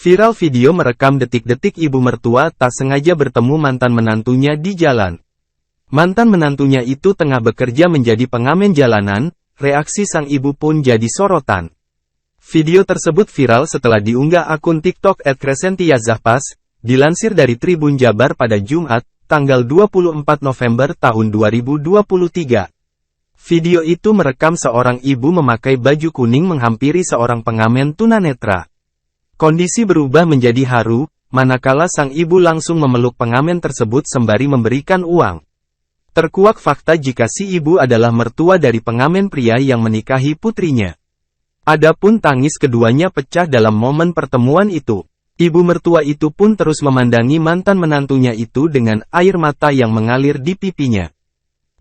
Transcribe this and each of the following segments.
Viral video merekam detik-detik ibu mertua tak sengaja bertemu mantan menantunya di jalan. Mantan menantunya itu tengah bekerja menjadi pengamen jalanan, reaksi sang ibu pun jadi sorotan. Video tersebut viral setelah diunggah akun TikTok @crescentiazahpas, dilansir dari Tribun Jabar pada Jumat, tanggal 24 November tahun 2023. Video itu merekam seorang ibu memakai baju kuning menghampiri seorang pengamen tunanetra. Kondisi berubah menjadi haru, manakala sang ibu langsung memeluk pengamen tersebut sembari memberikan uang. Terkuak fakta jika si ibu adalah mertua dari pengamen pria yang menikahi putrinya. Adapun tangis keduanya pecah dalam momen pertemuan itu. Ibu mertua itu pun terus memandangi mantan menantunya itu dengan air mata yang mengalir di pipinya.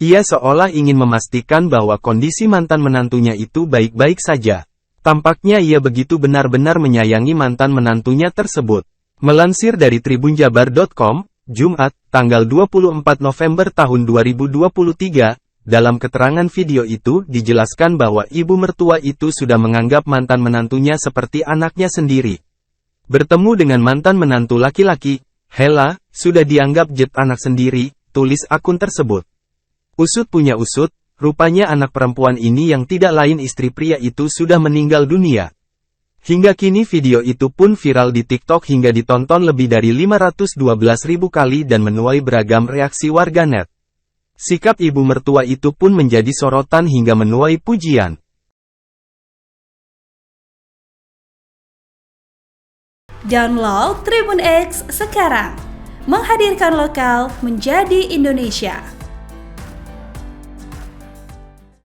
Ia seolah ingin memastikan bahwa kondisi mantan menantunya itu baik-baik saja. Tampaknya ia begitu benar-benar menyayangi mantan menantunya tersebut. Melansir dari tribunjabar.com, Jumat, tanggal 24 November tahun 2023, dalam keterangan video itu dijelaskan bahwa ibu mertua itu sudah menganggap mantan menantunya seperti anaknya sendiri. Bertemu dengan mantan menantu laki-laki, Hela, sudah dianggap jet anak sendiri, tulis akun tersebut. Usut punya usut, rupanya anak perempuan ini yang tidak lain istri pria itu sudah meninggal dunia. Hingga kini video itu pun viral di TikTok hingga ditonton lebih dari 512.000 kali dan menuai beragam reaksi warganet. Sikap ibu mertua itu pun menjadi sorotan hingga menuai pujian. Download Tribun X sekarang, menghadirkan lokal menjadi Indonesia.